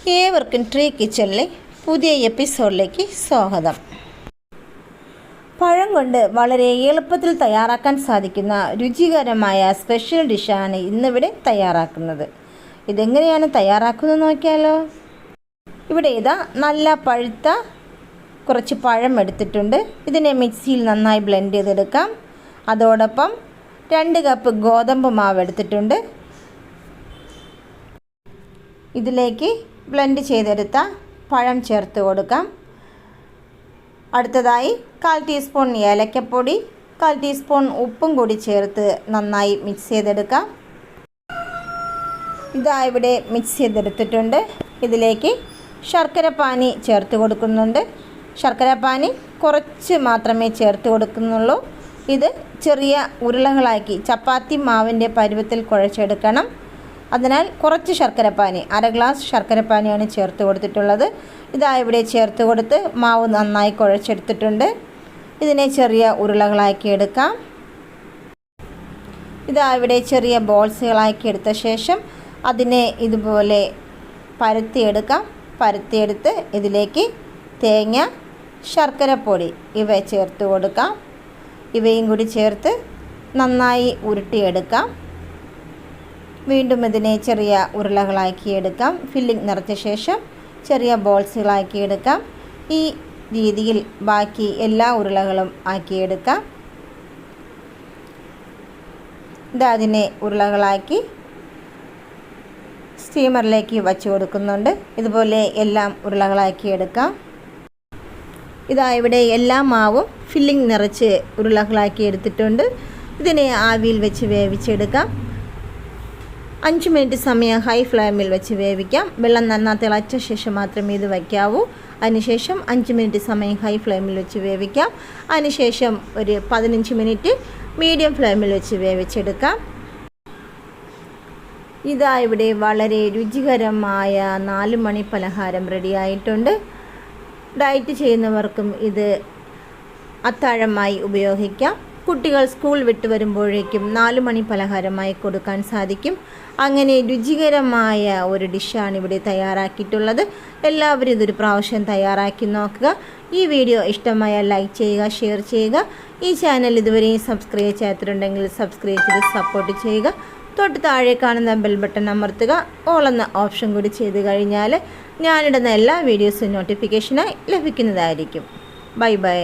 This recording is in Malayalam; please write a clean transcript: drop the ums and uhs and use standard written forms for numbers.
ഏവർക്കും ട്രീ കിച്ചണിലെ പുതിയ എപ്പിസോഡിലേക്ക് സ്വാഗതം. പഴം കൊണ്ട് വളരെ എളുപ്പത്തിൽ തയ്യാറാക്കാൻ സാധിക്കുന്ന രുചികരമായ സ്പെഷ്യൽ ഡിഷാണ് ഇന്നിവിടെ തയ്യാറാക്കുന്നത്. ഇതെങ്ങനെയാണ് തയ്യാറാക്കുന്നത് നോക്കിയാലോ. ഇവിടെ ഇതാ നല്ല പഴുത്ത കുറച്ച് പഴം എടുത്തിട്ടുണ്ട്. ഇതിനെ മിക്സിയിൽ നന്നായി ബ്ലെൻഡ് ചെയ്തെടുക്കാം. അതോടൊപ്പം 2 കപ്പ് ഗോതമ്പ് മാവ് എടുത്തിട്ടുണ്ട്. ഇതിലേക്ക് ബ്ലെൻഡ് ചെയ്തെടുത്ത പഴം ചേർത്ത് കൊടുക്കാം. അടുത്തതായി 1/4 ടീസ്പൂൺ ഏലക്കപ്പൊടി, 1/4 ടീസ്പൂൺ ഉപ്പും കൂടി ചേർത്ത് നന്നായി മിക്സ് ചെയ്തെടുക്കാം. ഇതാ ഇവിടെ മിക്സ് ചെയ്തെടുത്തിട്ടുണ്ട്. ഇതിലേക്ക് ശർക്കര പാനി ചേർത്ത് കൊടുക്കുന്നുണ്ട്. ശർക്കര പാനി കുറച്ച് മാത്രമേ ചേർത്ത് കൊടുക്കുന്നുള്ളൂ. ഇത് ചെറിയ ഉരുളകളാക്കി ചപ്പാത്തി മാവിൻ്റെ പരുവത്തിൽ കുഴച്ചെടുക്കണം. അതിനാൽ കുറച്ച് ശർക്കരപ്പാനി, 1/2 ഗ്ലാസ് ശർക്കരപ്പാനിയാണ് ചേർത്ത് കൊടുത്തിട്ടുള്ളത്. ഇതാ ഇവിടെ ചേർത്ത് കൊടുത്ത് മാവ് നന്നായി കുഴച്ചെടുത്തിട്ടുണ്ട്. ഇതിനെ ചെറിയ ഉരുളകളാക്കി എടുക്കാം. ഇതാ ഇവിടെ ചെറിയ ബോൾസുകളാക്കി എടുത്ത ശേഷം അതിനെ ഇതുപോലെ പരത്തിയെടുക്കാം. പരത്തിയെടുത്ത് ഇതിലേക്ക് തേങ്ങ, ശർക്കരപ്പൊടി ഇവ ചേർത്ത് കൊടുക്കാം. ഇവയും കൂടി ചേർത്ത് നന്നായി ഉരുട്ടിയെടുക്കാം. വീണ്ടും ഇതിനെ ചെറിയ ഉരുളകളാക്കി എടുക്കാം. ഫില്ലിംഗ് നിറച്ച ശേഷം ചെറിയ ബോൾസുകളാക്കി എടുക്കാം. ഈ രീതിയിൽ ബാക്കി എല്ലാ ഉരുളകളും ആക്കിയെടുക്കാം. അതിനെ ഉരുളകളാക്കി സ്റ്റീമറിലേക്ക് വച്ച് കൊടുക്കുന്നുണ്ട്. ഇതുപോലെ എല്ലാം ഉരുളകളാക്കി എടുക്കാം. ഇതാ ഇവിടെ എല്ലാ മാവും ഫില്ലിംഗ് നിറച്ച് ഉരുളകളാക്കി എടുത്തിട്ടുണ്ട്. ഇതിനെ ആവിയിൽ വെച്ച് വേവിച്ചെടുക്കാം. 5 മിനിറ്റ് സമയം ഹൈ ഫ്ലെയിമിൽ വെച്ച് വേവിക്കാം. വെള്ളം നന്നായി തിളച്ച ശേഷം മാത്രമേ ഇത് വയ്ക്കാവൂ. അതിനുശേഷം 5 മിനിറ്റ് സമയം ഹൈ ഫ്ലെയിമിൽ വെച്ച് വേവിക്കാം. അതിനുശേഷം ഒരു 15 മിനിറ്റ് മീഡിയം ഫ്ലെയിമിൽ വെച്ച് വേവിച്ചെടുക്കാം. ഇതാ ഇവിടെ വളരെ രുചികരമായ 4 മണി പലഹാരം റെഡിയായിട്ടുണ്ട്. ഡയറ്റ് ചെയ്യുന്നവർക്കും ഇത് അത്താഴമായി ഉപയോഗിക്കാം. കുട്ടികൾ സ്കൂൾ വിട്ട് വരുമ്പോഴേക്കും 4 മണി പലഹാരമായി കൊടുക്കാൻ സാധിക്കും. അങ്ങനെ രുചികരമായ ഒരു ഡിഷാണ് ഇവിടെ തയ്യാറാക്കിയിട്ടുള്ളത്. എല്ലാവരും ഇതൊരു പ്രാവശ്യം തയ്യാറാക്കി നോക്കുക. ഈ വീഡിയോ ഇഷ്ടമായാൽ ലൈക്ക് ചെയ്യുക, ഷെയർ ചെയ്യുക. ഈ ചാനൽ ഇതുവരെയും സബ്സ്ക്രൈബ് ചെയ്യാത്തിട്ടുണ്ടെങ്കിൽ സബ്സ്ക്രൈബ് ചെയ്ത് സപ്പോർട്ട് ചെയ്യുക. തൊട്ട് താഴെ കാണുന്ന ബെൽ ബട്ടൺ അമർത്തുക. ഓൾ എന്ന ഓപ്ഷൻ കൂടി ചെയ്ത് കഴിഞ്ഞാൽ ഞാനിടുന്ന എല്ലാ വീഡിയോസും നോട്ടിഫിക്കേഷനായി ലഭിക്കുന്നതായിരിക്കും. Bye bye.